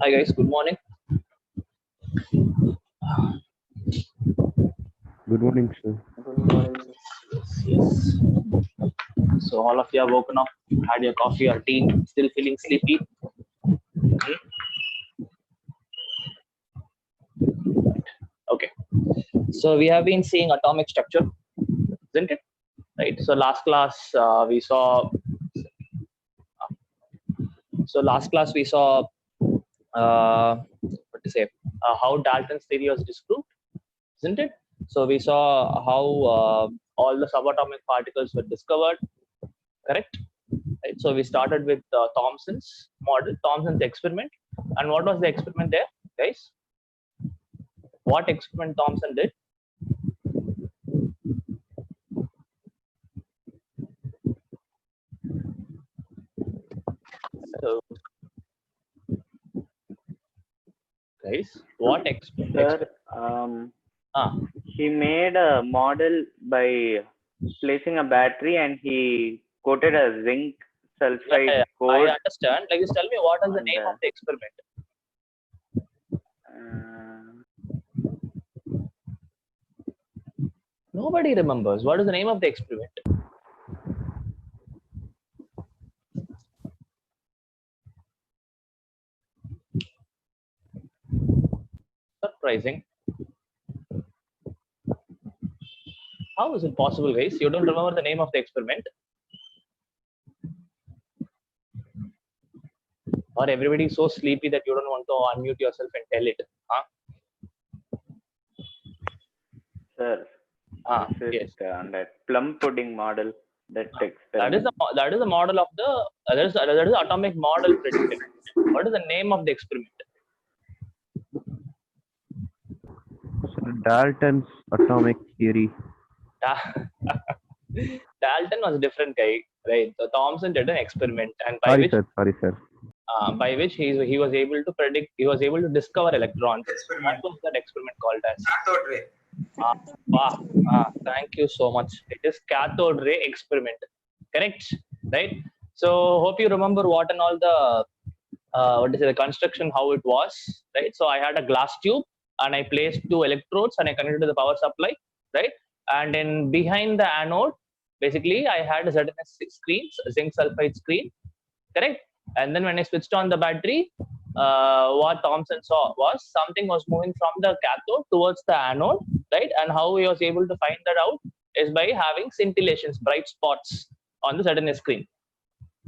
Hi guys, good morning. Good morning, sir. Good morning. Yes. So all of you are woken up, had your coffee or tea, still feeling sleepy. Okay. So we have been seeing atomic structure, isn't it? Right. So last class we saw. What to say? How Dalton's theory was disproved, isn't it? So we saw how all the subatomic particles were discovered. Correct. Right. So we started with Thomson's model, Thomson's experiment, and what was the experiment there, guys? What experiment Thomson did? So, guys, what experiment? Sir, he made a model by placing a battery and he coated a zinc sulfide coat. I understand. Like, just tell me what is the name of the experiment? Nobody remembers. What is the name of the experiment? Surprising. How is it possible, guys? You don't remember the name of the experiment? Or everybody is so sleepy that you don't want to unmute yourself and tell it? Huh? Sir, yes. That plum pudding model. That is the model of the that is the atomic model prediction. What is the name of the experiment? Dalton's atomic theory. Dalton was a different guy, right? So Thomson did an experiment, and Sorry, sir. By which he was able to predict, he was able to discover electrons. What was that experiment called as? Cathode ray. Thank you so much. It is cathode ray experiment. Correct, right? So hope you remember what and all the the construction, how it was, right? So I had a glass tube and I placed 2 electrodes and I connected to the power supply, right? And then behind the anode, basically I had a certain screen, zinc sulfide screen, correct? And then when I switched on the battery, what Thomson saw was something was moving from the cathode towards the anode, right? And how he was able to find that out is by having scintillations, bright spots on the certain screen,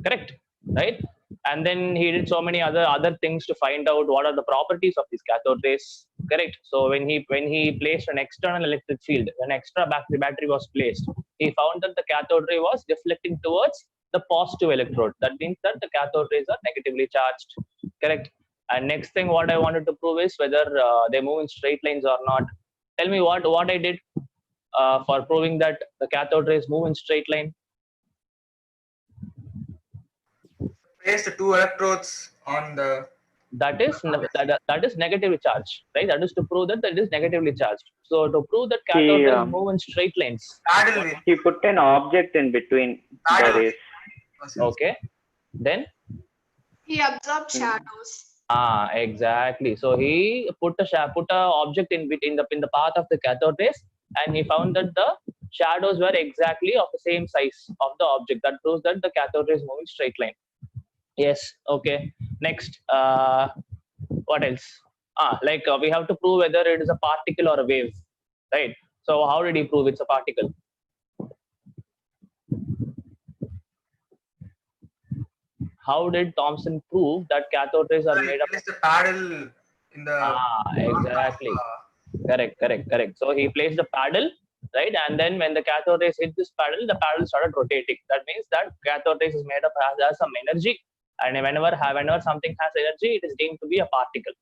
correct? right? And then he did so many other things to find out what are the properties of these cathode rays, correct? So when he placed an external electric field, an extra battery was placed, he found that the cathode ray was deflecting towards the positive electrode. That means that the cathode rays are negatively charged, correct? And next thing what I wanted to prove is whether they move in straight lines or not. Tell me what I did for proving that the cathode rays move in straight line. Place the two electrodes on the. That is negatively charged, right? That is to prove that it is negatively charged. So to prove that cathode rays move in straight lines, he put an object in between the rays. Okay, then he absorbed shadows. Exactly. So he put a object in the path of the cathode rays, and he found that the shadows were exactly of the same size of the object. That proves that the cathode rays move in straight line. Yes. Okay. Next, what else? We have to prove whether it is a particle or a wave, right? So how did he prove it's a particle? How did Thomson prove that cathode rays are made up? The paddle in the. Exactly. Correct. So he placed the paddle, right? And then when the cathode rays hit this paddle, the paddle started rotating. That means that cathode rays is made up has some energy, and whenever something has energy, it is deemed to be a particle.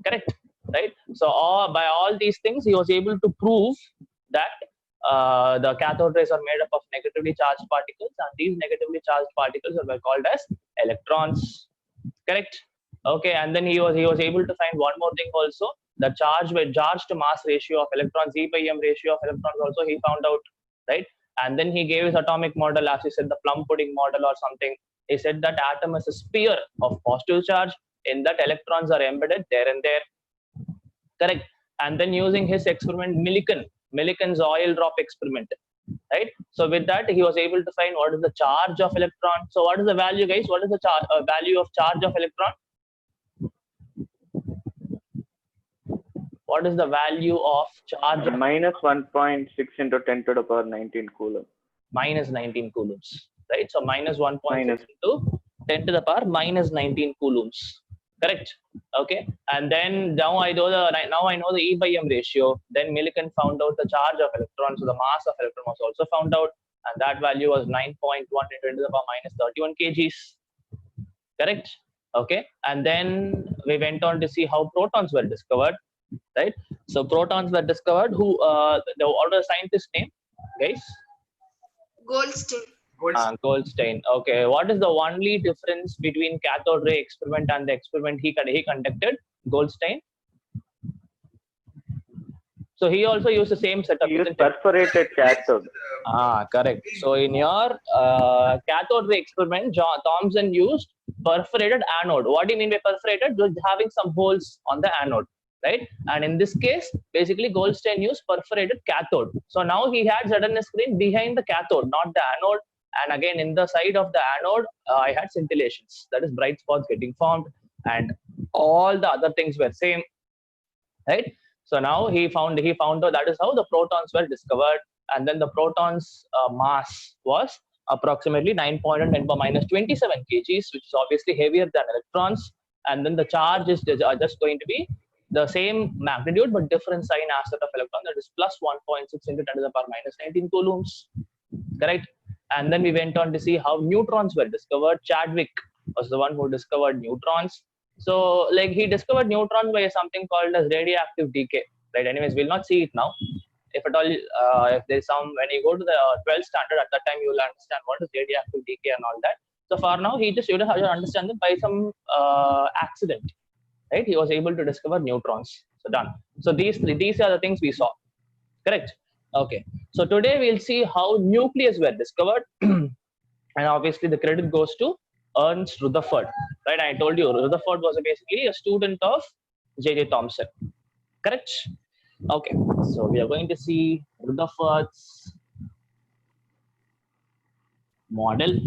Correct, right? So by all these things, he was able to prove that the cathode rays are made up of negatively charged particles, and these negatively charged particles are called as electrons. Correct. Okay, and then he was able to find one more thing also. The charge to mass ratio of electrons, E by M ratio of electrons also he found out, right? And then he gave his atomic model, as he said, the plum pudding model or something. He said that atom is a sphere of positive charge, in that electrons are embedded there and there. Correct. And then using his experiment, Millikan's oil drop experiment, right? So with that, he was able to find what is the charge of electron. So what is the value, guys? What is the value of charge of electron? What is the value of charge? Minus 1.6 into 10 to the power 19 coulomb. Minus 19 coulombs, right? So minus 1.6 into 10 to the power minus 19 coulombs. Correct. Okay. And then now I know the E by M ratio. Then Millikan found out the charge of electron. So the mass of electron was also found out, and that value was 9.1 into 10 to the power minus 31 kgs. Correct. Okay. And then we went on to see how protons were discovered. Right. So protons were discovered. What was the scientist's name, guys? Goldstein. Okay. What is the only difference between cathode ray experiment and the experiment he conducted? Goldstein. So he also used the same setup. He used perforated cathode. Correct. So in your cathode ray experiment, Thomson used perforated anode. What do you mean by perforated? Just having some holes on the anode, right? And in this case, basically Goldstein used perforated cathode. So now he had ZNS screen behind the cathode, not the anode. And again, in the side of the anode, I had scintillations. That is bright spots getting formed, and all the other things were same, right? So now he found out that is how the protons were discovered, and then the protons mass was approximately 9.10 to the power minus 27 kgs, which is obviously heavier than electrons. And then the charge is just going to be the same magnitude but different sign as that of electron, that is plus 1.6 into 10 to the power minus 19 coulombs. Correct. And then we went on to see how neutrons were discovered. Chadwick was the one who discovered neutrons. So like he discovered neutrons by something called as radioactive decay, right? Anyways, we'll not see it now. If at all, if there's when you go to the 12th standard, at that time you will understand what is radioactive decay and all that. So for now, you have to understand that by some accident, right? He was able to discover neutrons. So done. So these are the things we saw. Correct. Okay. So today we'll see how nucleus were discovered, and obviously the credit goes to Ernst Rutherford, right? I told you Rutherford was basically a student of J.J. Thomson. Correct. Okay. So we are going to see Rutherford's model.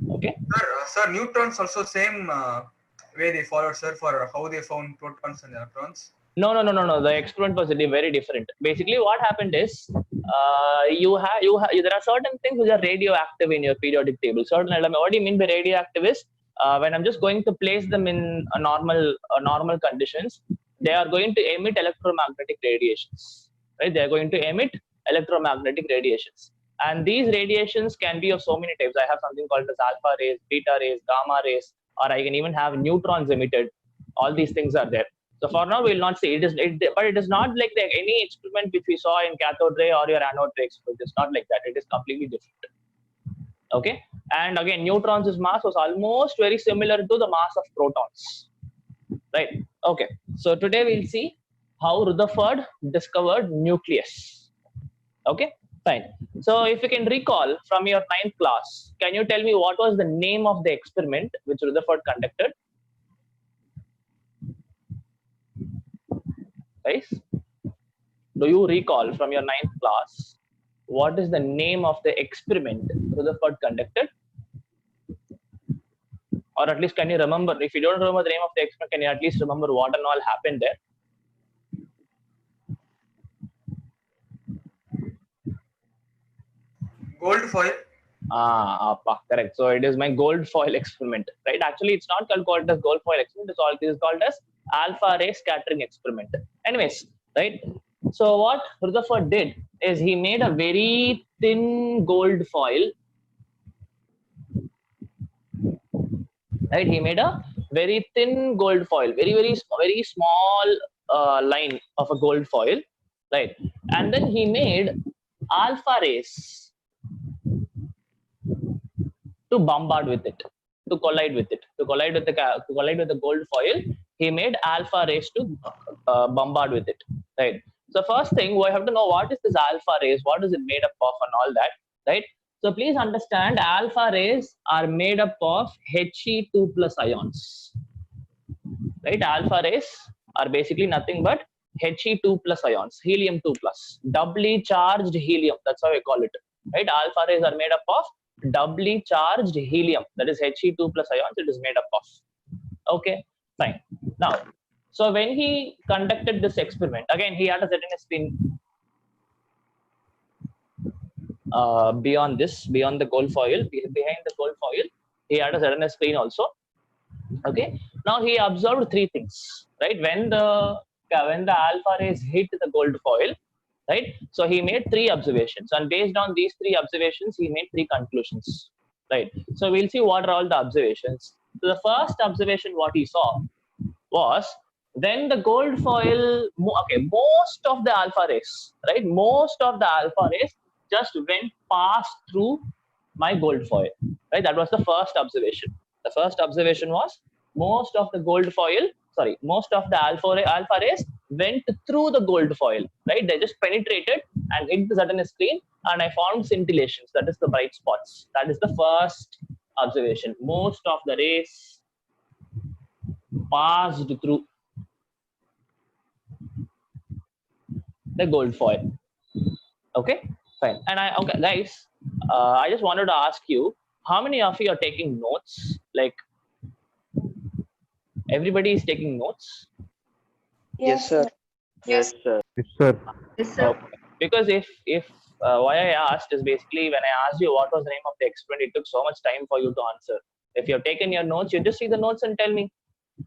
Okay. Sir, neutrons also same way they followed, sir, for how they found protons and electrons. No. The experiment was very different. Basically, what happened is there are certain things which are radioactive in your periodic table. Certain element. What do you mean by radioactive is when I'm just going to place them in a normal conditions, they are going to emit electromagnetic radiations. Right? They are going to emit electromagnetic radiations. And these radiations can be of so many types. I have something called as alpha rays, beta rays, gamma rays, or I can even have neutrons emitted. All these things are there. So for now, we will not see but it is not like any experiment which we saw in cathode ray or your anode ray experiment. It's not like that. It is completely different. Okay. And again, neutrons' mass was almost very similar to the mass of protons. Right. Okay. So today we'll see how Rutherford discovered nucleus. Okay. Fine. So if you can recall from your 9th class, can you tell me what was the name of the experiment which Rutherford conducted? Guys, do you recall from your 9th class what is the name of the experiment Rutherford conducted? Or at least can you remember? If you don't remember the name of the experiment, can you at least remember what and all happened there? Gold foil. Correct. So it is my gold foil experiment, right? Actually, it's not called as gold foil experiment. It is called as alpha ray scattering experiment. Anyways, right? So what Rutherford did is he made a very thin gold foil. Right? He made a very thin gold foil, very small line of a gold foil, right? And then he made alpha rays to bombard with it, to collide with the gold foil. He made alpha rays to bombard with it, right? So first thing we have to know, what is this alpha rays, what is it made up of and all that, right? So please understand, alpha rays are made up of He2 plus ions, right? Alpha rays are basically nothing but He2 plus ions, helium 2 plus, doubly charged helium, that's how we call it, right? Alpha rays are made up of doubly charged helium, that is He2 plus ions, it is made up of. Okay, fine. Now, so when he conducted this experiment, again, he had to set in a screen beyond the gold foil, behind the gold foil, he had a certain screen also. Okay, now he observed three things, right? When the alpha rays hit the gold foil, right? So he made three observations, and based on these three observations, he made three conclusions, right? So we'll see what are all the observations. So the first observation what he saw was, when the gold foil, okay, most of the alpha rays, right? Most of the alpha rays just went past through my gold foil, right? That was the first observation. The first observation was most of the alpha rays went through the gold foil, right? They just penetrated and hit the certain screen, and I found scintillations, that is the bright spots. That is the first observation. Most of the rays passed through the gold foil. Okay, fine. And okay, guys, I just wanted to ask you, how many of you are taking notes? Like, everybody is taking notes? Yes, sir. Yes, sir. Yes, sir. Yes, sir. Okay. Because if why I asked is basically, when I asked you what was the name of the experiment, it took so much time for you to answer. If you have taken your notes, you just see the notes and tell me,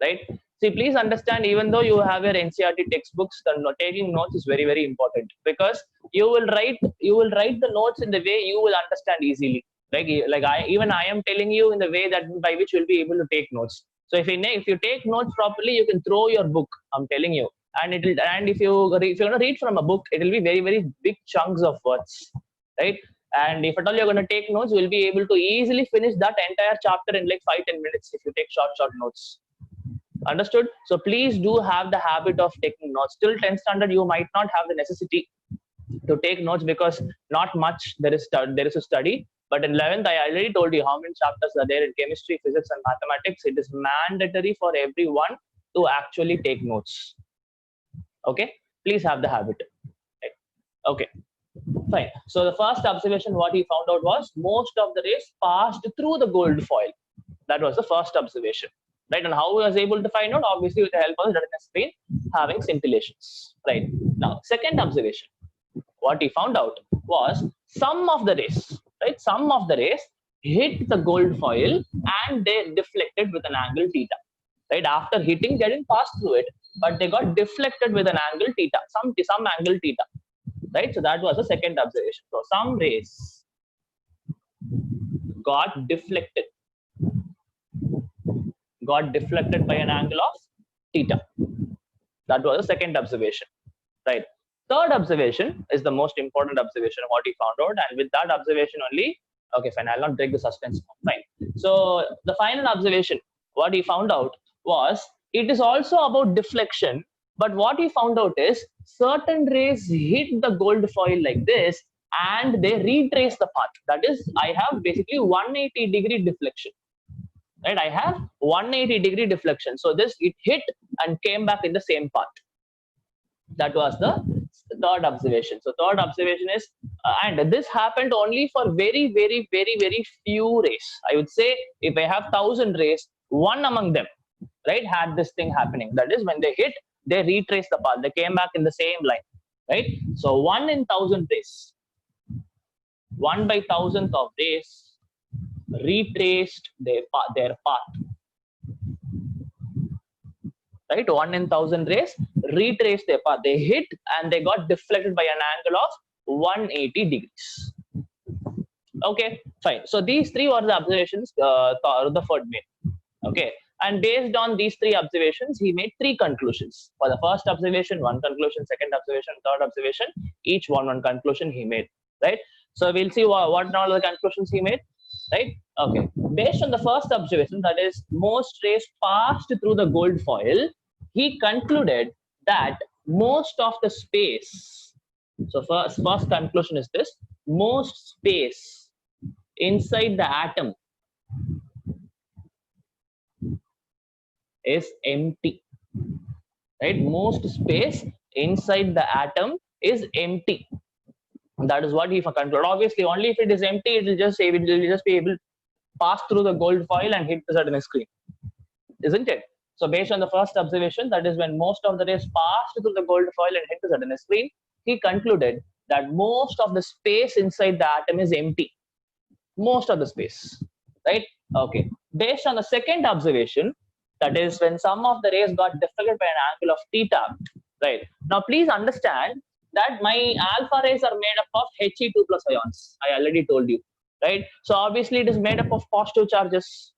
right? See, please understand, even though you have your NCERT textbooks, taking notes is very, very important, because you will write the notes in the way you will understand easily. Like I am telling you in the way that by which you'll be able to take notes. So if you take notes properly, you can throw your book. I'm telling you, and if you're going to read from a book, it will be very, very big chunks of words, right? And if at all you're going to take notes, you will be able to easily finish that entire chapter in like 5-10 minutes if you take short notes. Understood? So please do have the habit of taking notes. Till 10th standard, you might not have the necessity to take notes because not much there is to study. But in 11th, I already told you how many chapters are there in chemistry, physics, and mathematics. It is mandatory for everyone to actually take notes. Okay, please have the habit. Right? Okay, fine. So the first observation, what he found out was most of the rays passed through the gold foil. That was the first observation. right? And how he was able to find out? Obviously with the help of the retina screen having scintillations, right? Now, second observation, what he found out was some of the rays, right? Some of the rays hit the gold foil and they deflected with an angle theta, right? After hitting, they didn't pass through it, but they got deflected with an angle theta, some angle theta, right? So that was the second observation. So some rays got deflected by an angle of theta. That was the second observation, right? Third observation is the most important observation of what he found out, and with that observation only, okay, fine, I'll not break the suspense now, fine. So the final observation, what he found out was, it is also about deflection, but what he found out is certain rays hit the gold foil like this and they retrace the path. That is, I have basically 180-degree deflection, right? I have 180-degree deflection. So this, it hit and came back in the same path. That was the third observation. So third observation is, and this happened only for very, very, very, very few rays. I would say if I have 1,000 rays, one among them, right, had this thing happening. That is, when they hit, they retrace the path. They came back in the same line, right? So 1 in 1,000 rays, 1 by 1,000th of rays retraced their path. Right, 1 in 1,000 rays retraced their path. They hit and they got deflected by an angle of 180 degrees. Okay, fine. So these three were the observations Rutherford made. Okay, and based on these three observations, he made three conclusions. For the first observation, one conclusion; second observation, third observation. Each one conclusion he made. Right. So we'll see what all the conclusions he made. Right. Okay. Based on the first observation, that is, most rays passed through the gold foil, he concluded that most of the space. So first conclusion is this: most space inside the atom is empty. Right. Most space inside the atom is empty. That is what he concluded. Obviously, only if it is empty, it will just be able to pass through the gold foil and hit the certain screen, isn't it? So based on the first observation, that is, when most of the rays passed through the gold foil and hit the certain screen, he concluded that most of the space inside the atom is empty. Most of the space, right? Okay. Based on the second observation, that is, when some of the rays got deflected by an angle of theta, right? Now, please understand that my alpha rays are made up of He2+ ions. I already told you, right? So obviously it is made up of positive charges,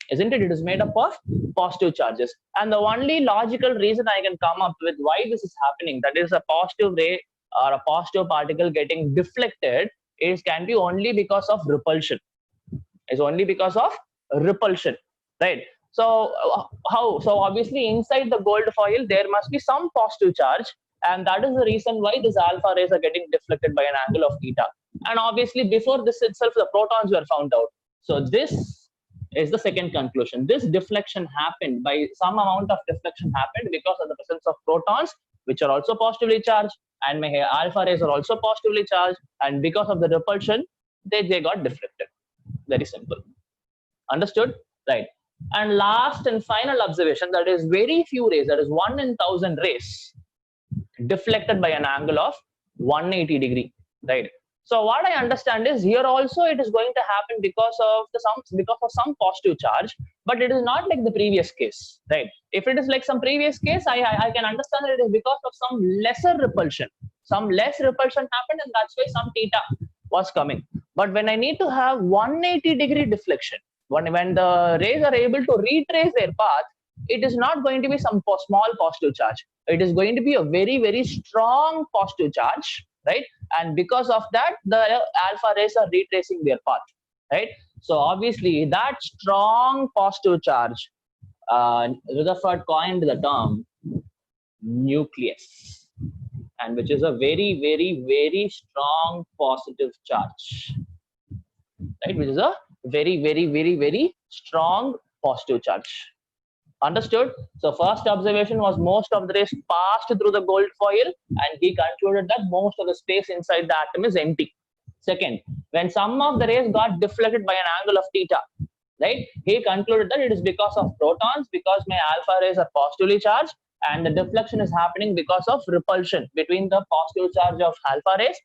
isn't it? It is made up of positive charges. And the only logical reason I can come up with why this is happening, that is, a positive ray or a positive particle getting deflected, can be only because of repulsion. It's only because of repulsion, right? So how? So obviously inside the gold foil, there must be some positive charge. And that is the reason why these alpha rays are getting deflected by an angle of theta. And obviously, before this itself, the protons were found out. So this is the second conclusion. This deflection happened, by some amount of deflection happened because of the presence of protons, which are also positively charged, and my alpha rays are also positively charged. And because of the repulsion, they got deflected. Very simple. Understood? Right. And last and final observation, that is, very few rays, that is 1 in 1,000 rays, deflected by an angle of 180 degree, right? So what I understand is, here also it is going to happen because of some positive charge, but it is not like the previous case, right? If it is like some previous case, I can understand that it is because of some lesser repulsion. Some less repulsion happened, and that's why some theta was coming. But when I need to have 180-degree deflection, when the rays are able to retrace their path, it is not going to be some small positive charge. It is going to be a very, very strong positive charge, right? And because of that, the alpha rays are retracing their path, right? So obviously, that strong positive charge, Rutherford coined the term nucleus, and which is a very, very, very strong positive charge, right? Which is a very, very, very, very strong positive charge. Understood? So first observation was most of the rays passed through the gold foil, and he concluded that most of the space inside the atom is empty. Second, when some of the rays got deflected by an angle of theta, right? He concluded that it is because of protons, because my alpha rays are positively charged, and the deflection is happening because of repulsion between the positive charge of alpha rays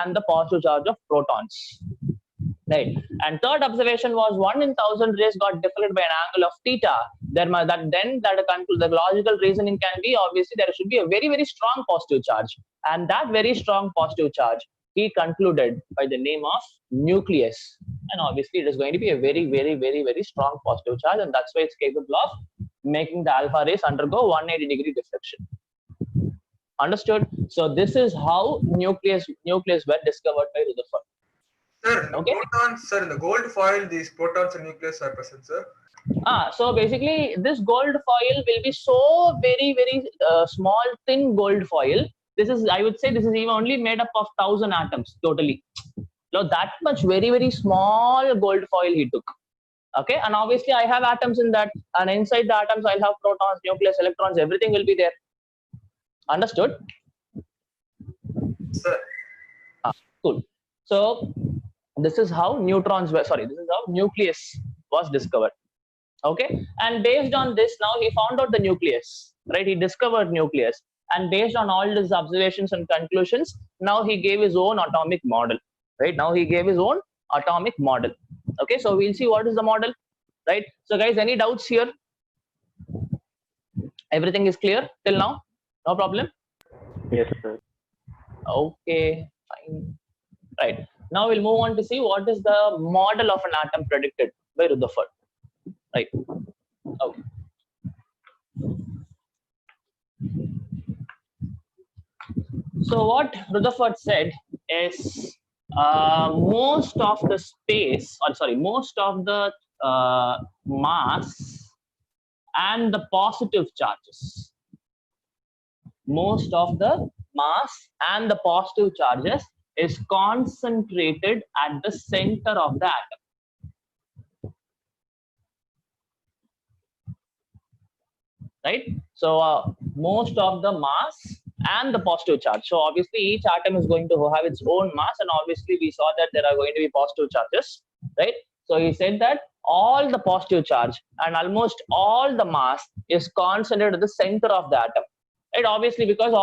and the positive charge of protons. Right. And third observation was 1 in 1,000 rays got deflected by an angle of theta. The logical reasoning can be, obviously there should be a very, very strong positive charge, and that very strong positive charge he concluded by the name of nucleus. And obviously it is going to be a very, very, very, very strong positive charge, and that's why it's capable of making the alpha rays undergo 180-degree deflection. Understood? So this is how nucleus were discovered by Rutherford. Sir, Okay. protons, sir, in the gold foil, these protons and nucleus are present, sir. So basically, this gold foil will be so very, very small, thin gold foil. This is, I would say, this is even only made up of 1,000 atoms totally. So that much very, very small gold foil he took. Okay, and obviously I have atoms in that, and inside the atoms I'll have protons, nucleus, electrons, everything will be there. Understood? Sir. Cool. So this is how neutrons were, this is how nucleus was discovered. Okay, and based on this, now he found out the nucleus, right? He discovered nucleus, and based on all his observations and conclusions, now he gave his own atomic model, right? Now he gave his own atomic model. Okay, so we'll see what is the model, right? So guys, any doubts here? Everything is clear till now? No problem? Yes, sir. Okay, fine. Right. Now we'll move on to see what is the model of an atom predicted by Rutherford. Right. Okay. So what Rutherford said is most of the space, most of the mass and the positive charges. Most of the mass and the positive charges is concentrated at the center of the atom. Right? So most of the mass and the positive charge. So obviously each atom is going to have its own mass, and obviously we saw that there are going to be positive charges, right? So he said that all the positive charge and almost all the mass is concentrated at the center of the atom. Right? Obviously, because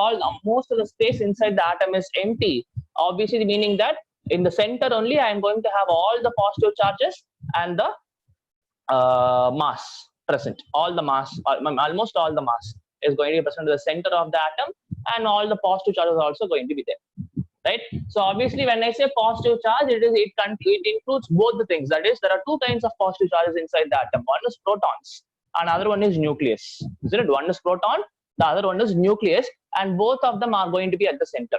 most of the space inside the atom is empty, obviously meaning that in the center only I am going to have all the positive charges and the mass present. All the mass, almost all the mass is going to be present at the center of the atom, and all the positive charges are also going to be there. Right? So obviously, when I say positive charge, it includes both the things. That is, there are two kinds of positive charges inside the atom. One is protons, and other one is nucleus. Isn't it? One is proton, the other one is nucleus, and both of them are going to be at the center.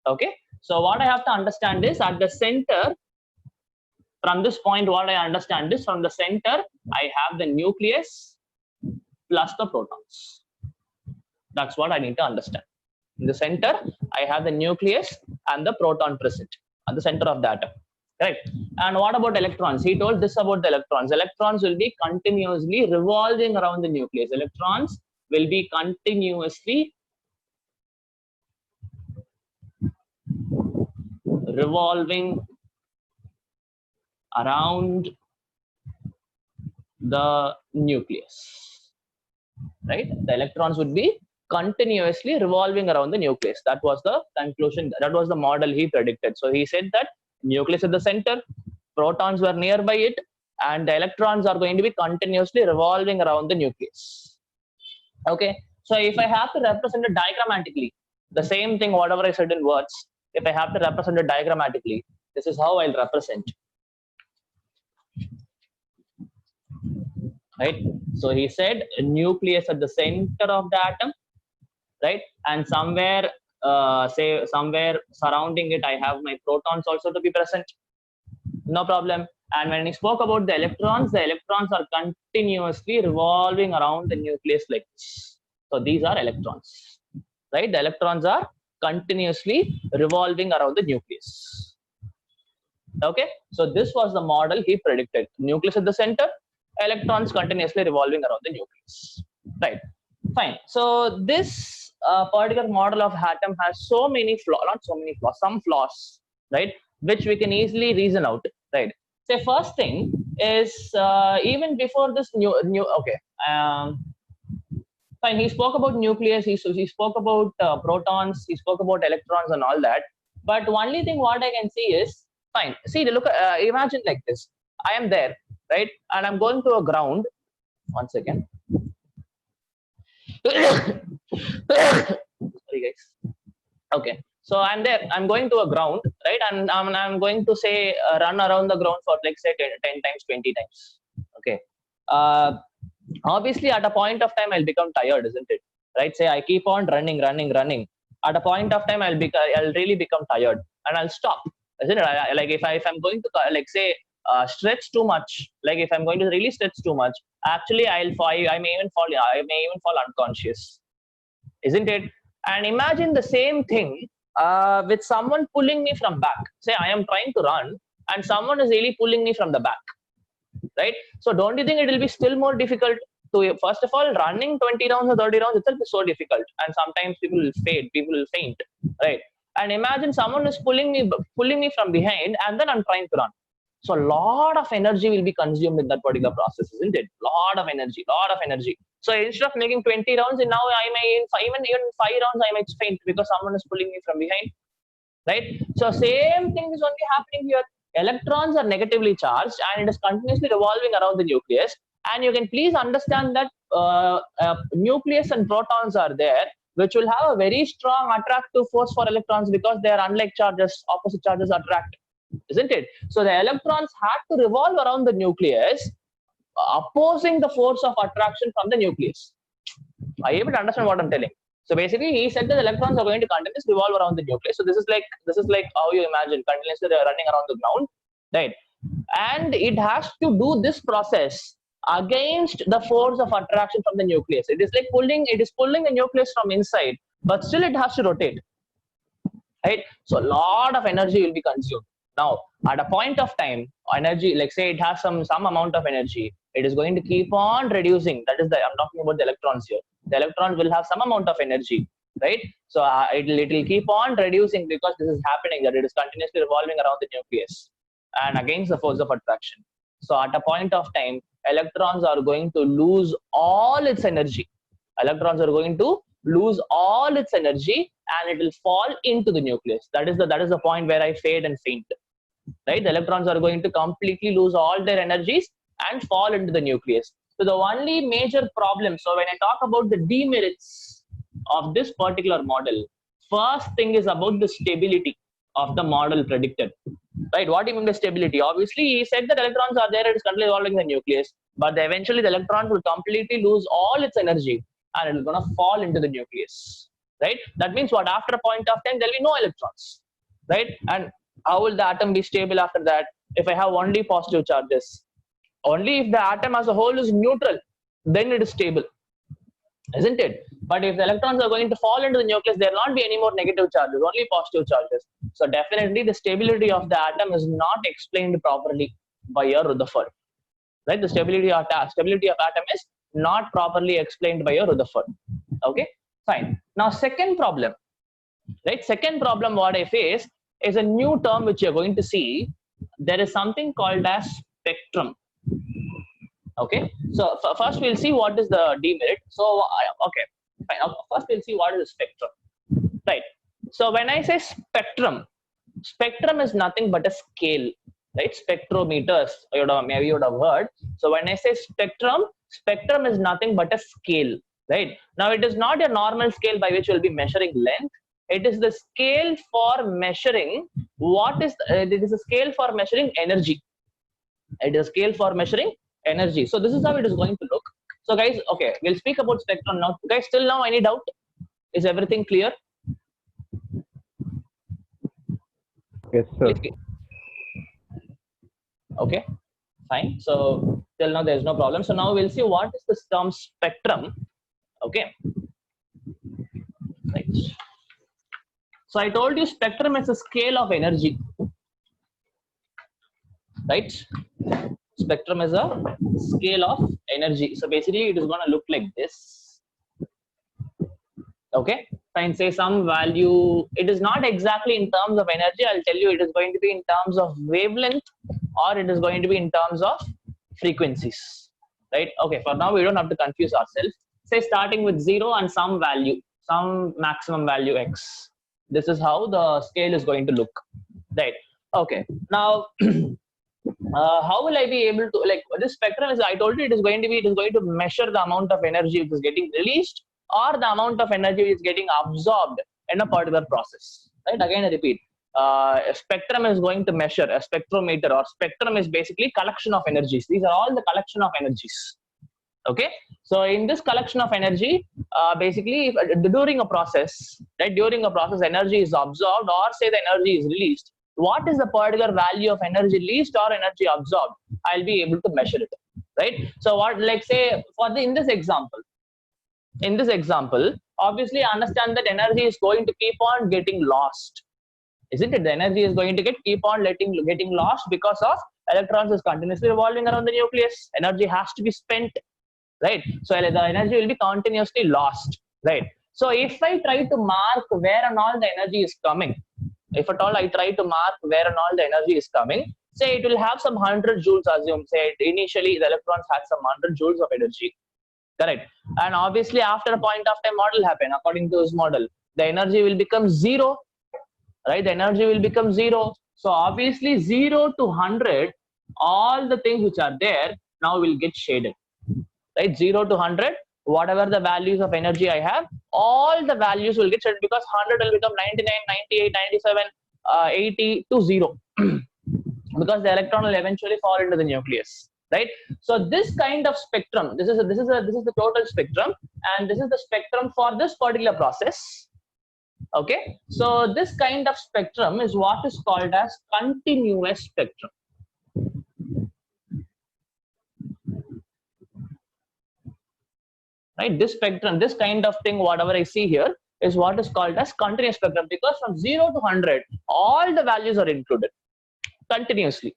Okay. So what I have to understand is, at the center, from this point, what I understand is, from the center, I have the nucleus plus the protons. That's what I need to understand. In the center, I have the nucleus and the proton present at the center of the atom. Correct? And what about electrons? He told this about the electrons. Electrons will be continuously revolving around the nucleus. Electrons will be continuously revolving around the nucleus. Right? The electrons would be continuously revolving around the nucleus. That was the conclusion. That was the model he predicted. So he said that nucleus at the center, protons were nearby it, and the electrons are going to be continuously revolving around the nucleus. Okay. So if I have to represent it diagrammatically, the same thing, whatever I said in words, if I have to represent it diagrammatically, this is how I'll represent. Right? So he said nucleus at the center of the atom, right? And somewhere, somewhere surrounding it, I have my protons also to be present. No problem. And when he spoke about the electrons are continuously revolving around the nucleus like this. So these are electrons, right? The electrons are continuously revolving around the nucleus. Okay. So this was the model he predicted. Nucleus at the center, electrons continuously revolving around the nucleus. Right. Fine. So this particular model of atom has so many flaws, not so many flaws, some flaws, right? Which we can easily reason out, right? Say first thing, is even before this new okay. Fine. He spoke about nucleus. He spoke about protons. He spoke about electrons and all that. But only thing what I can see is fine. See, look. Imagine like this. I am there, right? And I'm going to a ground. 1 second. Sorry, guys. Okay. So I'm there. I'm going to a ground, right? And I'm going to say run around the ground for like say 10 times, 20 times. Okay. Obviously, at a point of time, I'll become tired, isn't it? Right? Say I keep on running. At a point of time, I'll really become tired, and I'll stop, isn't it? Like if I'm going to like say stretch too much, like if I'm going to really stretch too much, actually I may even fall unconscious, isn't it? And imagine the same thing with someone pulling me from back. Say I am trying to run, and someone is really pulling me from the back. Right? So don't you think it will be still more difficult to, first of all, running 20 rounds or 30 rounds itself is so difficult, and sometimes people will faint, right? And imagine someone is pulling me from behind, and then I'm trying to run. So a lot of energy will be consumed in that particular process, isn't it? Lot of energy. So instead of making 20 rounds, and now I may even 5 rounds I might faint because someone is pulling me from behind, right? So same thing is only happening here. Electrons are negatively charged, and it is continuously revolving around the nucleus. And you can please understand that nucleus and protons are there, which will have a very strong attractive force for electrons because they are unlike charges. Opposite charges attract, isn't it? So the electrons had to revolve around the nucleus, opposing the force of attraction from the nucleus. Are you able to understand what I'm telling? So basically, he said that the electrons are going to continuously revolve around the nucleus. So this is like how you imagine continuously they are running around the ground, right? And it has to do this process against the force of attraction from the nucleus. It is pulling the nucleus from inside, but still it has to rotate, right? So a lot of energy will be consumed. Now, at a point of time, energy, like say it has some amount of energy, it is going to keep on reducing. That is I'm talking about the electrons here. The electrons will have some amount of energy, right? So it will keep on reducing because this is happening, that it is continuously revolving around the nucleus and against the force of attraction. So at a point of time, electrons are going to lose all its energy. Electrons are going to lose all its energy, and it will fall into the nucleus. That is the point where I fade and faint, right? The electrons are going to completely lose all their energies and fall into the nucleus. So the only major problem, so when I talk about the demerits of this particular model, first thing is about the stability of the model predicted, right? What do you mean by stability? Obviously, he said that electrons are there, it is currently evolving the nucleus, but eventually the electrons will completely lose all its energy and it is going to fall into the nucleus, right? That means what? After a point of time, there will be no electrons, right? And how will the atom be stable after that? If I have only positive charges, only if the atom as a whole is neutral, then it is stable, isn't it? But if the electrons are going to fall into the nucleus, there will not be any more negative charges, only positive charges. So definitely the stability of the atom is not explained properly by your Rutherford, right? The stability of atom is not properly explained by your Rutherford. Okay, fine. Now second problem, right? Second problem what I face is a new term which you're going to see. There is something called as spectrum. Okay, so first we'll see what is the demerit. So okay, fine. First we'll see what is the spectrum, right? So when I say spectrum is nothing but a scale, right? Spectrometers, maybe you would have heard. So when I say spectrum is nothing but a scale, right? Now it is not a normal scale by which we'll be measuring length. It is the scale for measuring it is a scale for measuring energy. It is a scale for measuring energy. So this is how it is going to look. So guys, okay, we'll speak about spectrum now. Guys, till now any doubt? Is everything clear? Yes, sir. Okay, fine. So till now there is no problem. So now we'll see what is this term spectrum. Okay, right. So I told you spectrum is a scale of energy, right? Spectrum is a scale of energy. So basically it is going to look like this. Okay, fine. Say some value. It is not exactly in terms of energy. I'll tell you it is going to be in terms of wavelength, or it is going to be in terms of frequencies, right? Okay, for now we don't have to confuse ourselves. Say starting with 0 and some value, some maximum value x. This is how the scale is going to look, right? Okay, now how will I be able to, like, this spectrum is, I told you it is going to measure the amount of energy which is getting released or the amount of energy which is getting absorbed in a particular process, right? Again I repeat, a spectrum is going to measure, a spectrometer or spectrum is basically collection of energies. These are all the collection of energies. Okay, so in this collection of energy, basically during a process, right, during a process energy is absorbed or say the energy is released. What is the particular value of energy released or energy absorbed? I'll be able to measure it, right? So what, like say in this example, obviously understand that energy is going to keep on getting lost, isn't it? The energy is going to keep on getting lost because of electrons is continuously revolving around the nucleus. Energy has to be spent, right? So the energy will be continuously lost, right? So if I try to mark where and all the energy is coming, if at all I try to mark where and all the energy is coming, say it will have some 100 joules, assume, say initially the electrons had some 100 joules of energy, correct? And obviously after a point of time, what will happen? According to this model, the energy will become 0, right? The energy will become 0. So obviously 0 to 100, all the things which are there now will get shaded, right? 0 to 100, whatever the values of energy I have, all the values will get shaded because 100 will become 99, 98, 97, 80 to 0 because the electron will eventually fall into the nucleus, right? So this kind of spectrum, this is the total spectrum, and this is the spectrum for this particular process. Okay, so this kind of spectrum is what is called as continuous spectrum. Right, this spectrum, this kind of thing, whatever I see here is what is called as continuous spectrum, because from 0 to 100 all the values are included continuously,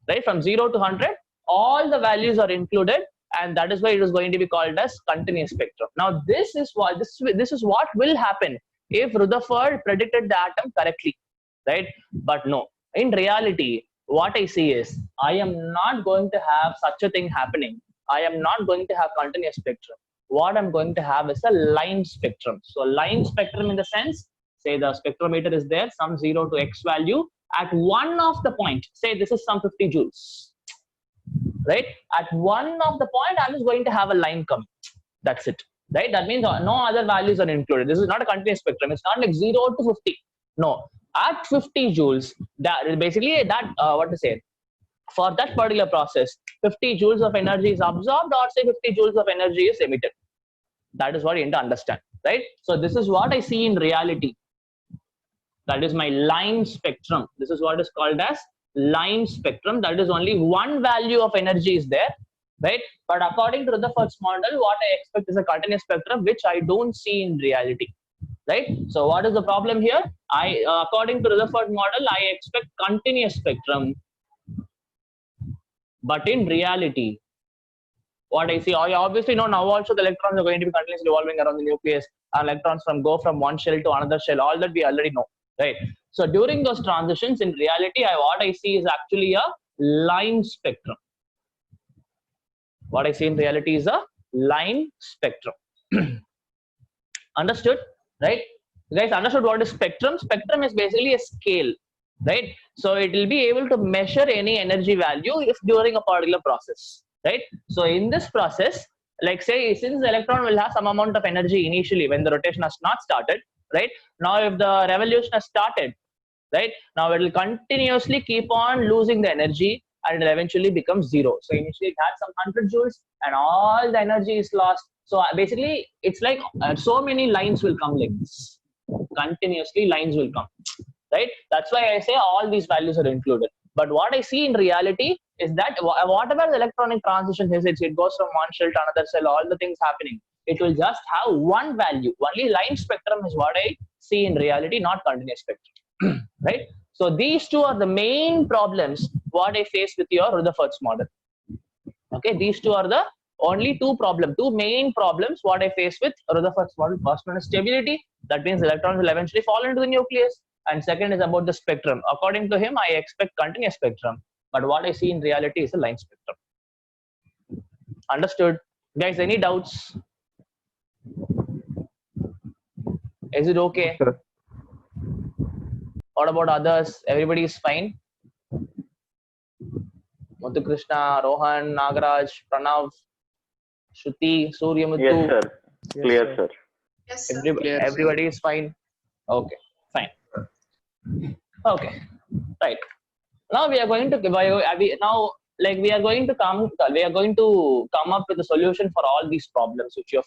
right? From 0 to 100 all the values are included, and that is why it is going to be called as continuous spectrum. Now this is what will happen if Rutherford predicted the atom correctly, right? But no, in reality what I see is I am not going to have such a thing happening. I am not going to have continuous spectrum. What I'm going to have is a line spectrum. So line spectrum in the sense, say the spectrometer is there, some 0 to x value, at one of the point, say this is some 50 joules, right? At one of the point I'm just going to have a line coming, that's it, right? That means no other values are included. This is not a continuous spectrum. It's not like 0 to 50. No, at 50 joules, that basically that what to say, for that particular process 50 joules of energy is absorbed, or say 50 joules of energy is emitted. That is what you need to understand, right? So this is what I see in reality. That is my line spectrum. This is what is called as line spectrum. That is only one value of energy is there, right? But according to Rutherford's model, what I expect is a continuous spectrum, which I don't see in reality, right? So what is the problem here? According to Rutherford model, I expect continuous spectrum, but in reality what I see, I obviously know now also the electrons are going to be continuously revolving around the nucleus, and electrons go from one shell to another shell, all that we already know, right? So during those transitions, in reality what I see is actually a line spectrum. What I see in reality is a line spectrum. Understood, right? You guys understood what is spectrum? Spectrum is basically a scale, right? So it will be able to measure any energy value if during a particular process, right? So in this process, like say, since the electron will have some amount of energy initially when the rotation has not started, right? Now if the revolution has started, right, now it will continuously keep on losing the energy, and it will eventually become 0. So initially it had some 100 joules and all the energy is lost. So basically it's like so many lines will come like this, continuously lines will come, right? That's why I say all these values are included. But what I see in reality is that whatever the electronic transition is, it goes from one shell to another shell, all the things happening, it will just have one value. Only line spectrum is what I see in reality, not continuous spectrum, right? So these two are the main problems what I face with your Rutherford's model. Okay, these two are the only two main problems what I face with Rutherford's model. First one is stability. That means electrons will eventually fall into the nucleus. And second is about the spectrum. According to him, I expect continuous spectrum, but what I see in reality is a line spectrum. Understood? Guys, any doubts? Is it okay? Sir. What about others? Everybody is fine? Muthu Krishna, Rohan, Nagaraj, Pranav, Shruti, Suryamuthu. Yes, sir. Clear, sir. Yes, sir. Everybody is fine? Okay, fine. Okay, right. Now we are going to we are going to come up with a solution for all these problems which you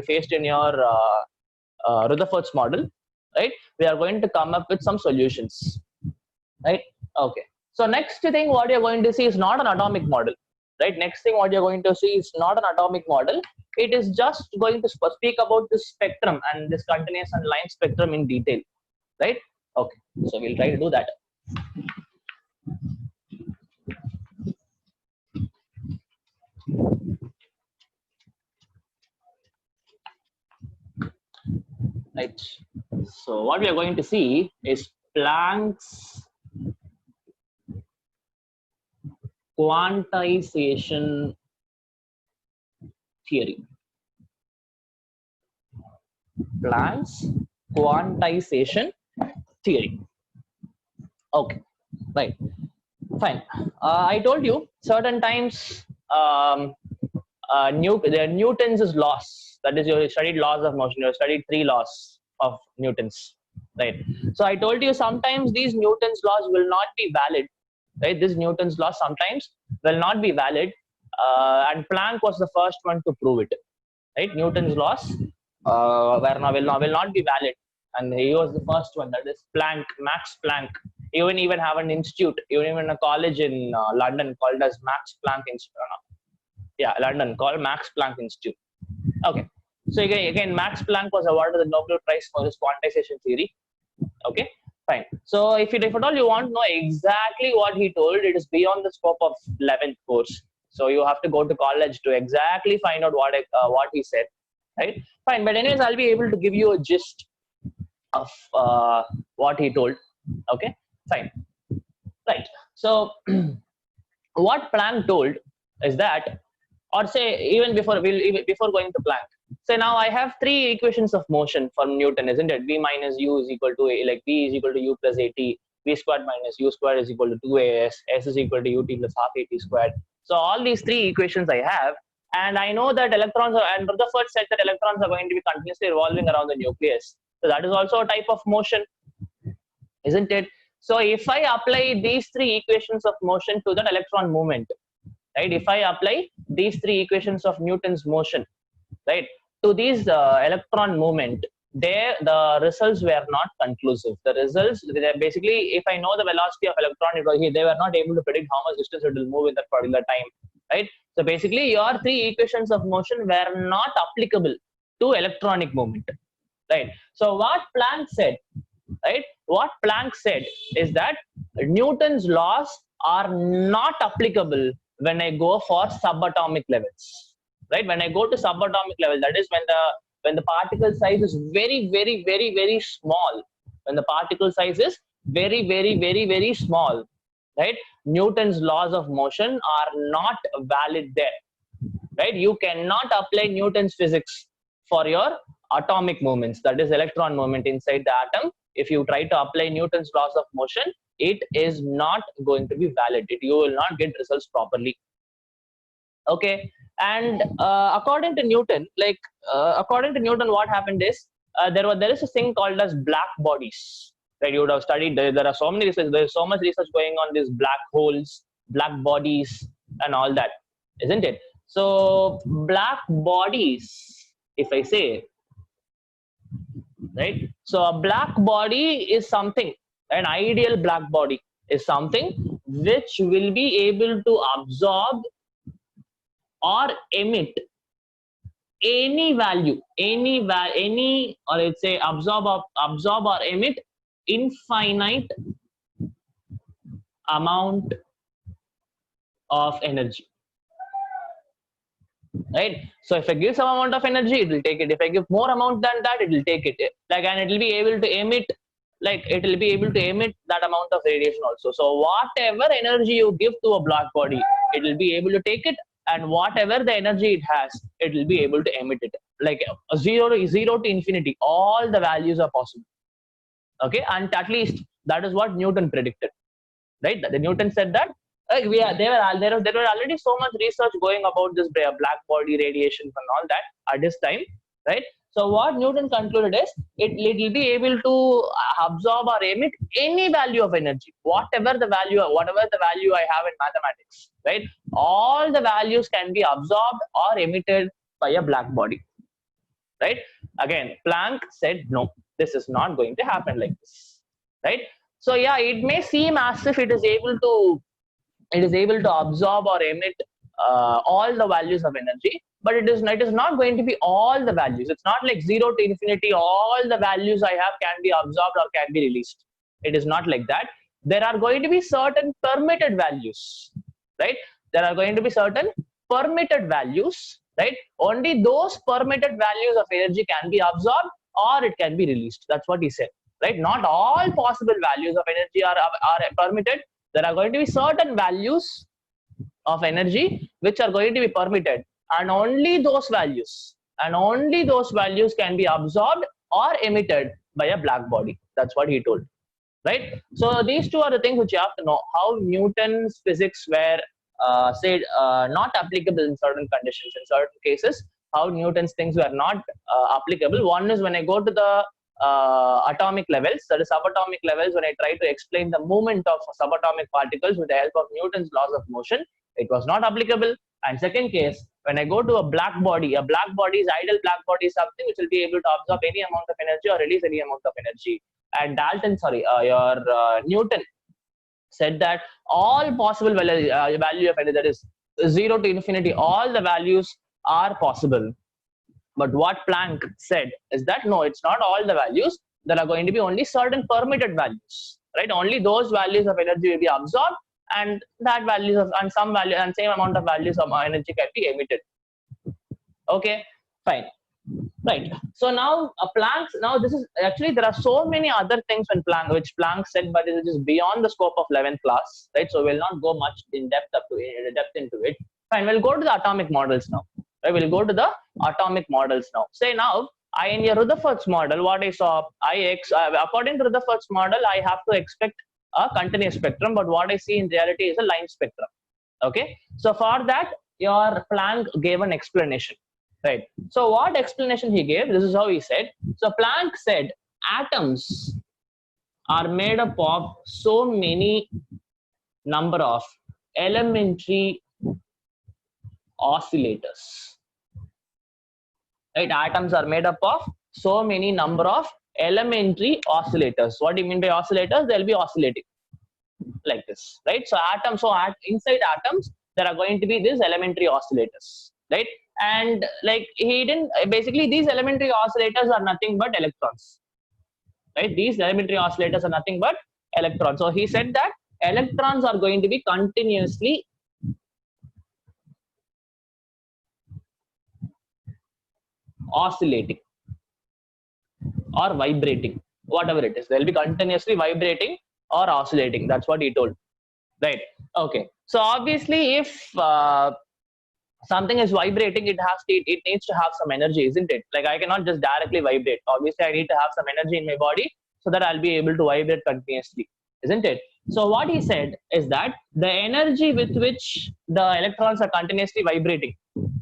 faced in your Rutherford's model, right? We are going to come up with some solutions, right? Okay. So next thing what you're going to see is not an atomic model, right? Next thing what you're going to see is not an atomic model. It is just going to speak about this spectrum and this continuous and line spectrum in detail, right? Okay. So we'll try to do that. Right. So what we are going to see is Planck's quantization theory. Planck's quantization theory. Okay, right, fine. I told you certain times Newton's laws. That is, you studied laws of motion. You studied 3 laws of Newton's, right? So I told you sometimes these Newton's laws will not be valid, right? This Newton's law sometimes will not be valid, and Planck was the first one to prove it, right? Newton's laws will not be valid, and he was the first one. That is Planck, Max Planck. You even have an institute, even a college in London called as Max Planck Institute. London, called Max Planck Institute. Okay, so again Max Planck was awarded the Nobel Prize for his quantization theory. Okay, fine. So if at all you want to know exactly what he told, it is beyond the scope of 11th course. So you have to go to college to exactly find out what he said, right? Fine, but anyways, I'll be able to give you a gist of what he told. Okay, fine, right. So what Planck told is that, or say even before going to Planck, say now I have 3 equations of motion from Newton, isn't it? V minus u is equal to a, like v is equal to u plus at, v squared minus u squared is equal to 2as, s is equal to ut plus half at squared. So all these 3 equations I have, and I know that electrons are, and Rutherford said that electrons are going to be continuously revolving around the nucleus. So that is also a type of motion, isn't it? So if I apply these 3 equations of motion to that electron movement, right? If I apply these 3 equations of Newton's motion, right, to these electron movement, the results were not conclusive. The results, basically, if I know the velocity of electron, they were not able to predict how much distance it will move in that particular time, right? So basically, your 3 equations of motion were not applicable to electronic movement, right? So what Planck said, right? What Planck said is that Newton's laws are not applicable when I go for subatomic levels, right? When I go to subatomic level, that is when the particle size is very, very, very, very small. When the particle size is very, very, very, very small, right? Newton's laws of motion are not valid there, right? You cannot apply Newton's physics for your atomic movements, that is electron movement inside the atom. If you try to apply Newton's laws of motion, it is not going to be valid. You will not get results properly. Okay, and according to Newton, what happened is there is a thing called as black bodies. Right, you would have studied. There are so many research. There is so much research going on these black holes, black bodies, and all that, isn't it? So black bodies, if I say, right? So a black body is something. An ideal black body is something which will be able to absorb or emit any value, or let's say absorb or emit infinite amount of energy, right? So if I give some amount of energy, it will take it. If I give more amount than that, it will take it. Like, and it will be able to emit, that amount of radiation also. So whatever energy you give to a black body, it will be able to take it, and whatever the energy it has, it will be able to emit it. Like zero to infinity, all the values are possible. Okay, and at least that is what Newton predicted, right? The Newton said that there were already so much research going about this black body radiation and all that at this time, right? So what Newton concluded is it will be able to absorb or emit any value of energy, whatever the value I have in mathematics, right? All the values can be absorbed or emitted by a black body, right? Again, Planck said no, this is not going to happen like this, right? So yeah, it may seem as if it is able to absorb or emit all the values of energy, but it is not going to be all the values. It's not like 0 to infinity, all the values I have can be absorbed or can be released. It is not like that. There are going to be certain permitted values, right? There are going to be certain permitted values, right? Only those permitted values of energy can be absorbed or it can be released. That's what he said, right? Not all possible values of energy are permitted. There are going to be certain values of energy which are going to be permitted, and only those values can be absorbed or emitted by a black body. That's what he told, right? So these two are the things which you have to know, how Newton's physics were not applicable in certain conditions, in certain cases, how Newton's things were not applicable. One is when I go to the atomic levels, that is subatomic levels, when I try to explain the movement of subatomic particles with the help of Newton's laws of motion, it was not applicable. And second case, when I go to a black body is ideal black body is something which will be able to absorb any amount of energy or release any amount of energy. And Newton said that all possible value of energy, that is 0 to infinity, all the values are possible. But what Planck said is that no, it's not all the values. There are going to be only certain permitted values, right? Only those values of energy will be absorbed, and that values of and some value and same amount of values of energy can be emitted. Okay, fine, right? So now this is actually, there are so many other things which Planck said, but it is beyond the scope of 11th class, right? So we'll not go much in depth into it. Fine, we'll go to the atomic models now. Right, we'll go to the atomic models now. Say now, in your Rutherford's model, what I saw, according to Rutherford's model, I have to expect a continuous spectrum, but what I see in reality is a line spectrum. Okay, so for that, your Planck gave an explanation, right? So what explanation he gave? This is how he said. So Planck said atoms are made up of so many number of elementary oscillators. Right, atoms are made up of so many number of elementary oscillators. What do you mean by oscillators? They'll be oscillating like this, right? So inside atoms there are going to be these elementary oscillators, right? And like basically these elementary oscillators are nothing but electrons, right? These elementary oscillators are nothing but electrons. So he said that electrons are going to be continuously oscillating or vibrating, whatever it is. They'll be continuously vibrating or oscillating. That's what he told, right? Okay, so obviously if something is vibrating, it needs to have some energy, isn't it? Like I cannot just directly vibrate. Obviously I need to have some energy in my body so that I'll be able to vibrate continuously, isn't it? So what he said is that the energy with which the electrons are continuously vibrating,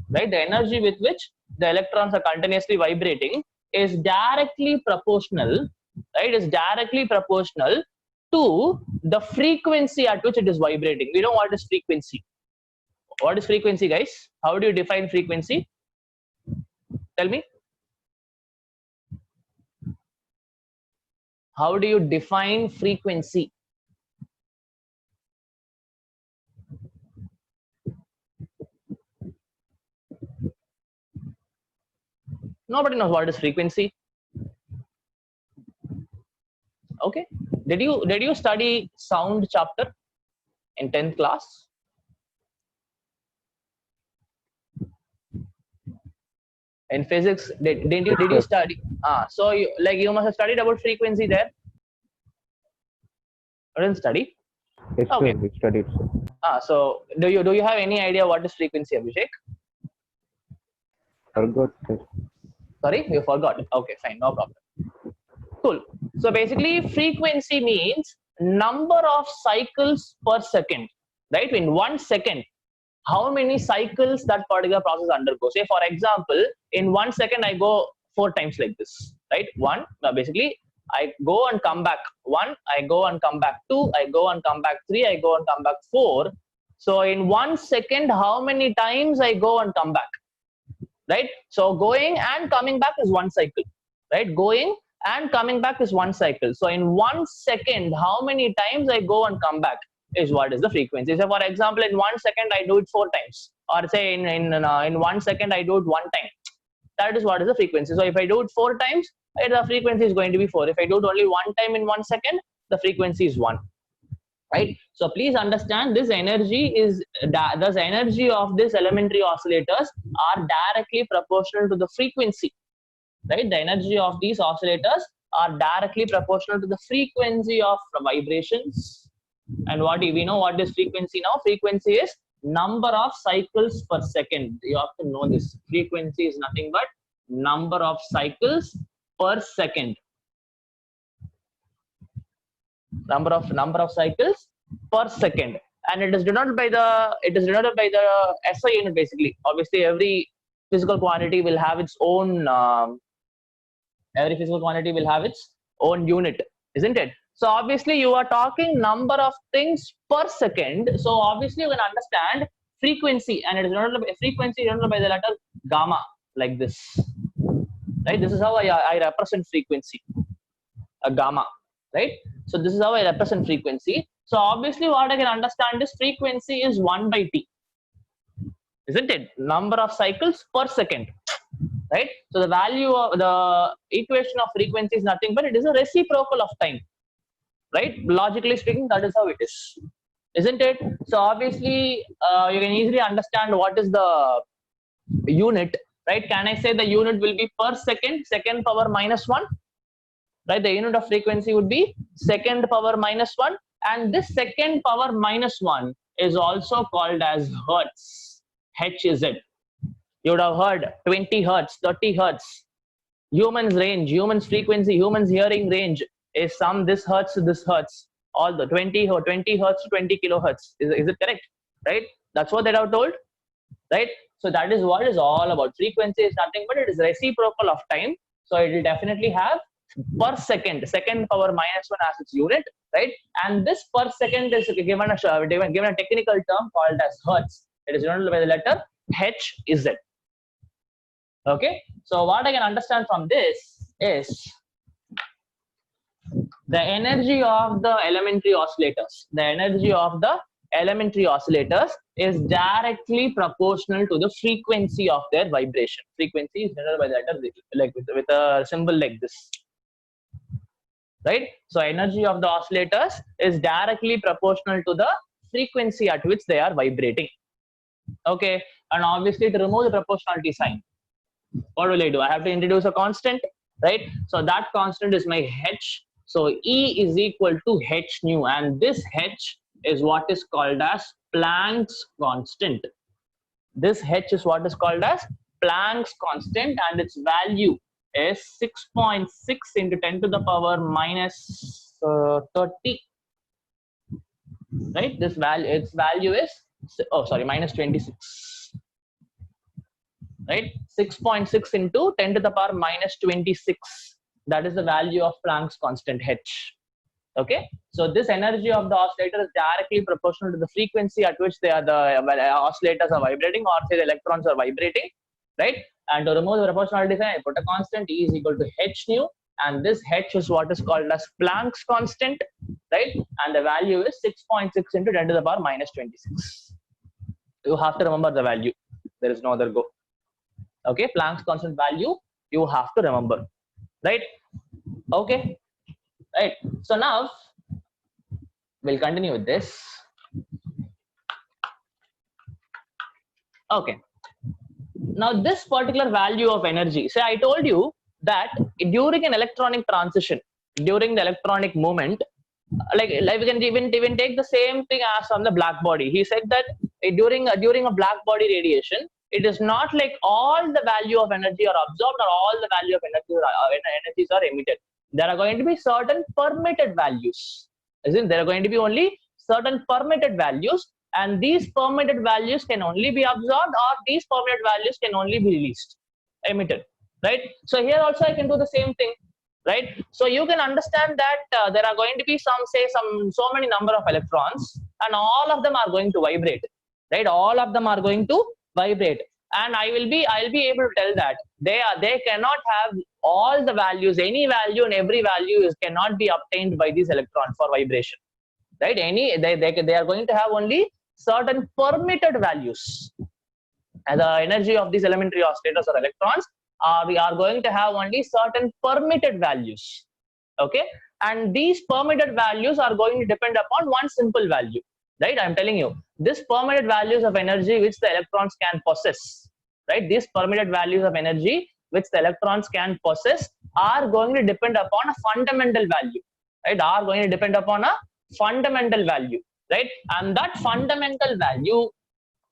right? The energy with which the electrons are continuously vibrating is directly proportional, right? Is directly proportional to the frequency at which it is vibrating. We know what is frequency. What is frequency, guys? How do you define frequency? Tell me. How do you define frequency? Nobody knows what is frequency. Okay. Did you study sound chapter in 10th class? In physics, did you study? So you must have studied about frequency there. You didn't study? Yes, okay. sir, we studied, sir. So do you have any idea what is frequency, Abhishek? Forgot, sir. Sorry, you forgot. Okay, fine, no problem. Cool. So basically, frequency means number of cycles per second, right? In 1 second, how many cycles that particular process undergoes. Say, for example, in 1 second, I go 4 times like this, right? One, basically, I go and come back. 1, I go and come back. 2, I go and come back. 3, I go and come back. 4. So in 1 second, how many times I go and come back, right? So going and coming back is 1 cycle, right? Going and coming back is 1 cycle. So in 1 second, how many times I go and come back is what is the frequency. So for example, in 1 second, I do it 4 times, or say in 1 second, I do it 1 time. That is what is the frequency. So if I do it 4 times, the frequency is going to be 4. If I do it only 1 time in 1 second, the frequency is 1. Right? So please understand, this energy is the energy of these elementary oscillators are directly proportional to the frequency. Right? The energy of these oscillators are directly proportional to the frequency of vibrations. And what we know what is frequency now? Frequency is number of cycles per second. You have to know this. Frequency is nothing but number of cycles per second. Number of cycles per second, and it is denoted by the SI unit. Basically, obviously, every physical quantity will have its own unit, isn't it? So obviously, you are talking number of things per second. So obviously, you can understand frequency, and it is denoted by frequency denoted by the letter gamma, like this. Right? This is how I represent frequency, a gamma. Right? So this is how I represent frequency. So obviously, what I can understand is frequency is 1 by t, isn't it? Number of cycles per second, right? So the value of the equation of frequency is nothing but it is a reciprocal of time, right? Logically speaking, that is how it is, isn't it? So obviously, you can easily understand what is the unit, right? Can I say the unit will be per second, second power minus 1? Right, the unit of frequency would be second power minus 1, and this second power minus 1 is also called as hertz. H is it. You would have heard 20 hertz, 30 hertz. Humans range, humans frequency, humans hearing range is some this hertz to this hertz. All the 20 hertz to 20 kilohertz. Is it correct? Right? That's what they have told. Right? So that is what is all about. Frequency is nothing but it is reciprocal of time. So it will definitely have per second, second power minus 1 as its unit, right? And this per second is given a technical term called as hertz. It is denoted by the letter H is it. Okay, so what I can understand from this is the energy of the elementary oscillators. The energy of the elementary oscillators is directly proportional to the frequency of their vibration. Frequency is denoted by the letter like with a symbol like this. Right? So energy of the oscillators is directly proportional to the frequency at which they are vibrating. Okay, and obviously to remove the proportionality sign, what will I do? I have to introduce a constant, right? So that constant is my H. So E is equal to H nu, and this H is what is called as Planck's constant. This H is what is called as Planck's constant, and its value is 6.6 into 10 to the power minus 30. Right? This value, its value is minus 26. Right? 6.6 into 10 to the power minus 26. That is the value of Planck's constant H. Okay, so this energy of the oscillator is directly proportional to the frequency at which the oscillators are vibrating, or say the electrons are vibrating, right? And to remove the proportionality sign, I put a constant. E is equal to H nu, and this H is what is called as Planck's constant, right? And the value is 6.6 into 10 to the power minus 26. You have to remember the value. There is no other go. Okay, Planck's constant value you have to remember, right? Okay. Right, so now we'll continue with this. Okay, now this particular value of energy, say I told you that during an electronic transition, during the electronic movement, like we can even take the same thing as on the black body. He said that during a black body radiation, it is not like all the value of energy are absorbed or all the value of energies are emitted. There are going to be certain permitted values. Isn't there are going to be only certain permitted values, and these permitted values can only be absorbed, or these permitted values can only be released, emitted, right? So here also I can do the same thing, right? So you can understand that there are going to be so many number of electrons, and all of them are going to vibrate, right? All of them are going to vibrate, and I'll be able to tell that they cannot have all the values. Any value and every value cannot be obtained by these electrons for vibration, right? They are going to have only certain permitted values. And the energy of these elementary oscillators or electrons, we are going to have only certain permitted values, okay? And these permitted values are going to depend upon one simple value, right? I'm telling you, this permitted values of energy which the electrons can possess, right? These permitted values of energy which the electrons can possess are going to depend upon a fundamental value, right? Are going to depend upon a fundamental value, right? And that fundamental value,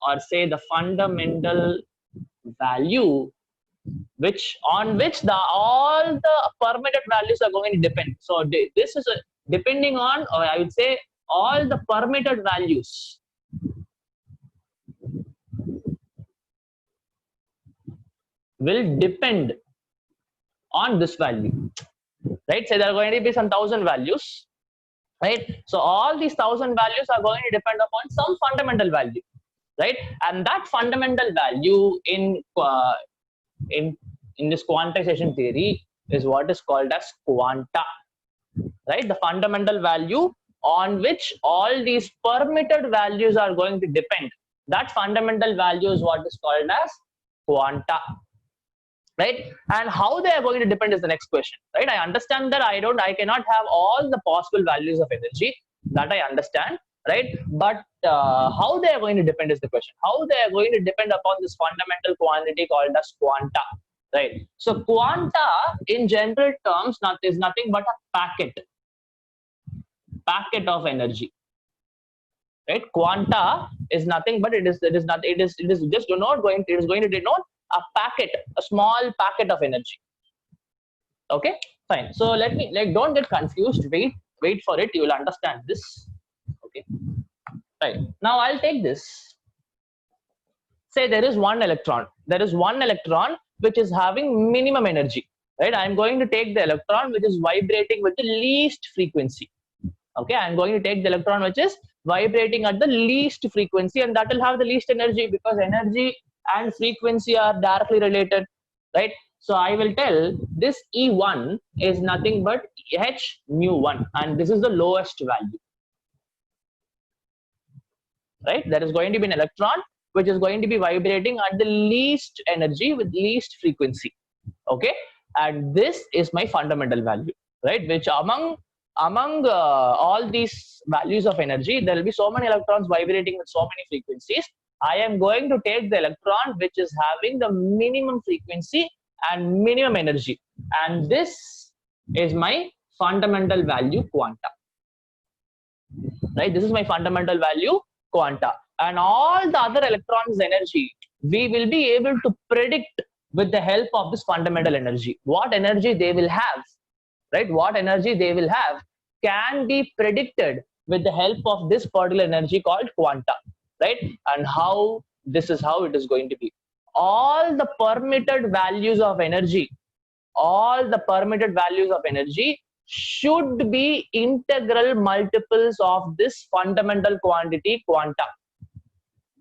or say the fundamental value on which all the permitted values are going to depend. So this is depending on, or I would say, all the permitted values will depend on this value, right? So there are going to be some 1,000 values, right? So all these 1,000 values are going to depend upon some fundamental value, right? And that fundamental value in this quantization theory is what is called as quanta, right? The fundamental value on which all these permitted values are going to depend, that fundamental value is what is called as quanta, right? And how they are going to depend is the next question, right? I understand that I cannot have all the possible values of energy, that I understand, right? But how they are going to depend is the question. How they are going to depend upon this fundamental quantity called as quanta, right? So quanta in general terms is nothing but a packet of energy, right? Quanta is nothing but it is just going to denote a packet, a small packet of energy. Okay, fine. So don't get confused. Wait for it. You will understand this. Okay, right. Now I'll take this. Say there is one electron. There is one electron which is having minimum energy, right? I'm going to take the electron which is vibrating with the least frequency. Okay, I'm going to take the electron which is vibrating at the least frequency, and that will have the least energy, because energy and frequency are directly related, right? So I will tell this E1 is nothing but h mu1, and this is the lowest value, right? There is going to be an electron which is going to be vibrating at the least energy with least frequency, okay? And this is my fundamental value, right? Which among all these values of energy, there will be so many electrons vibrating with so many frequencies. I am going to take the electron which is having the minimum frequency and minimum energy, and this is my fundamental value quanta, right? This is my fundamental value quanta, and all the other electrons' energy we will be able to predict with the help of this fundamental energy. What energy they will have, right? What energy they will have can be predicted with the help of this particular energy called quanta, right? And this is how it is going to be. All the permitted values of energy, should be integral multiples of this fundamental quantity quanta.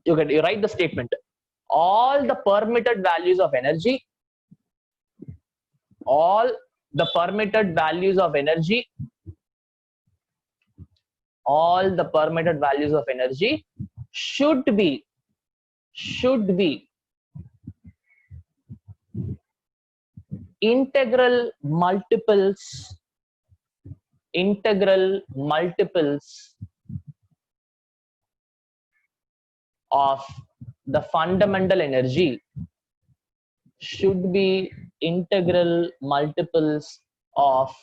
You write the statement. All the permitted values of energy, should be integral multiples of the fundamental energy, should be integral multiples of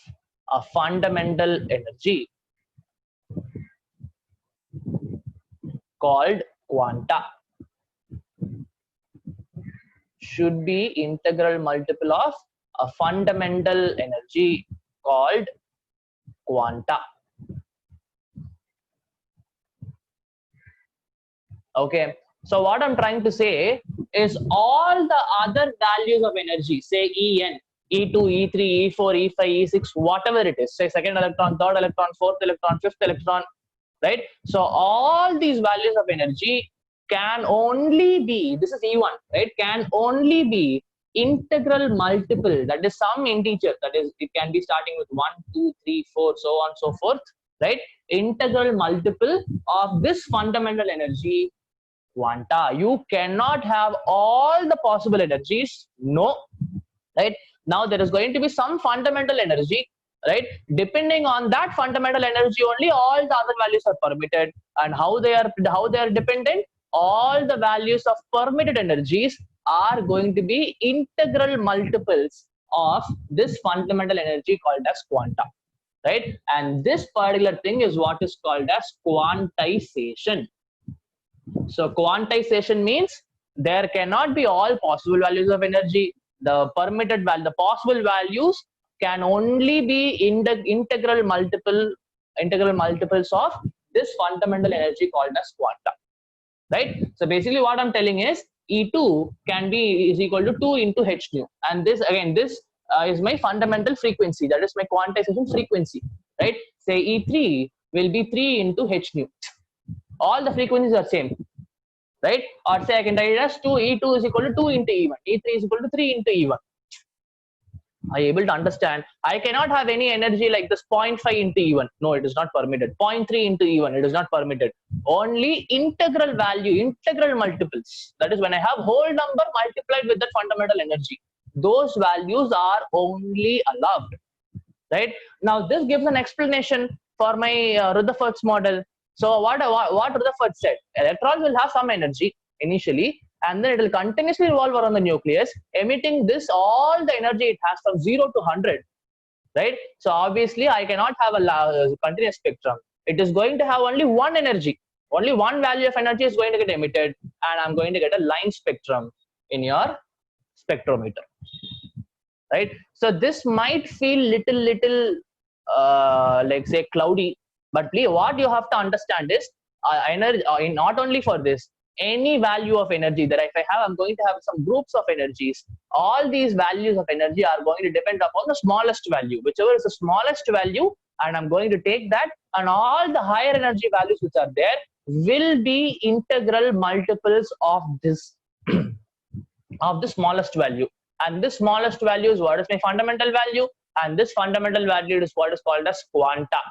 a fundamental energy, called quanta. Should be integral multiple of a fundamental energy called quanta. Okay, so what I'm trying to say is all the other values of energy, say En, E2, E3, E4, E5, E6, whatever it is, say second electron, third electron, fourth electron, fifth electron, right? So all these values of energy can only be, this is E1, right? Can only be integral multiple, that is some integer, that is, it can be starting with 1, 2, 3, 4, so on and so forth, right? Integral multiple of this fundamental energy quanta. You cannot have all the possible energies, no, right? Now there is going to be some fundamental energy, right? Depending on that fundamental energy only, all the other values are permitted. And how they are dependent? All the values of permitted energies are going to be integral multiples of this fundamental energy called as quanta, right? And this particular thing is what is called as quantization. So quantization means there cannot be all possible values of energy. The permitted value, the possible values can only be integral multiples of this fundamental energy called as quanta, right? So basically what I'm telling is E2 can be is equal to 2 into h nu, and this again, this is my fundamental frequency, that is my quantization frequency, right? Say E3 will be 3 into h nu. All the frequencies are same, right? Or say I can write it as 2, E2 is equal to 2 into E1, E3 is equal to 3 into E1. Are you able to understand? I cannot have any energy like this 0.5 into E1. No, it is not permitted. 0.3 into E1, it is not permitted. Only integral value, integral multiples. That is when I have whole number multiplied with that fundamental energy. Those values are only allowed, right? Now this gives an explanation for my Rutherford's model. So what Rutherford said, electrons will have some energy initially, and then it will continuously revolve around the nucleus, emitting this all the energy it has from 0 to 100, right? So obviously I cannot have a continuous spectrum. It is going to have only one energy, only one value of energy is going to get emitted, and I'm going to get a line spectrum in your spectrometer, right? So this might feel little like say cloudy, but please, what you have to understand is energy, not only for this, any value of energy that if I have, I'm going to have some groups of energies. All these values of energy are going to depend upon the smallest value, whichever is the smallest value, and I'm going to take that, and all the higher energy values which are there will be integral multiples of this of the smallest value. And this smallest value is what is my fundamental value, and this fundamental value is what is called as quanta,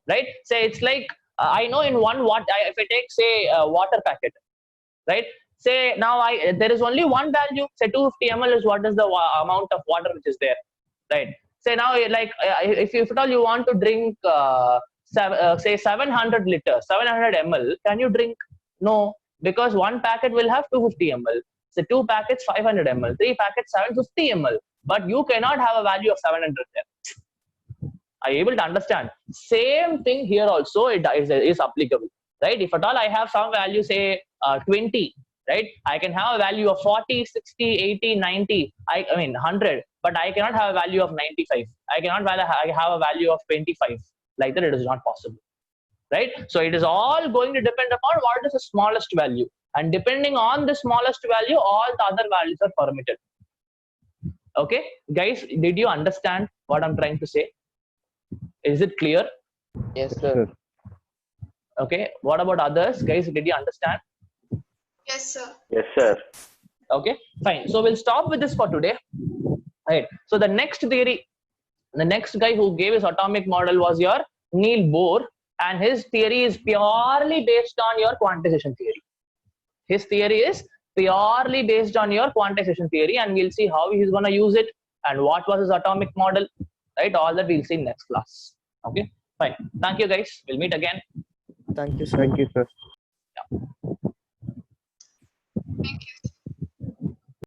right? Say it's like I know in one watt, if I take say a water packet, right? Say now there is only one value, say 250 ml is what is the amount of water which is there, right? Say now like if at all you want to drink say 700 liters, 700 ml, can you drink? No, because one packet will have 250 ml. So 2 packets 500 ml, 3 packets 750 ml, but you cannot have a value of 700 there. Are you able to understand? Same thing here also it is applicable, right? If at all I have some value, say 20, right? I can have a value of 40, 60, 80, 90, I mean 100, but I cannot have a value of 95. I cannot have a value of 25. Like that, it is not possible, right? So it is all going to depend upon what is the smallest value, and depending on the smallest value, all the other values are permitted. Okay, guys, did you understand what I'm trying to say? Is it clear? Yes, sir. Okay, what about others, guys? Did you understand? Yes, sir. Yes, sir. Okay, fine. So we'll stop with this for today. Right. So the next theory, the next guy who gave his atomic model was your Niels Bohr, and his theory is purely based on your quantization theory. His theory is purely based on your quantization theory, and we'll see how he's going to use it and what was his atomic model, right? All that we'll see in next class. Okay, fine. Thank you, guys. We'll meet again. Thank you, sir. Thank you, sir. Yeah. Thank you.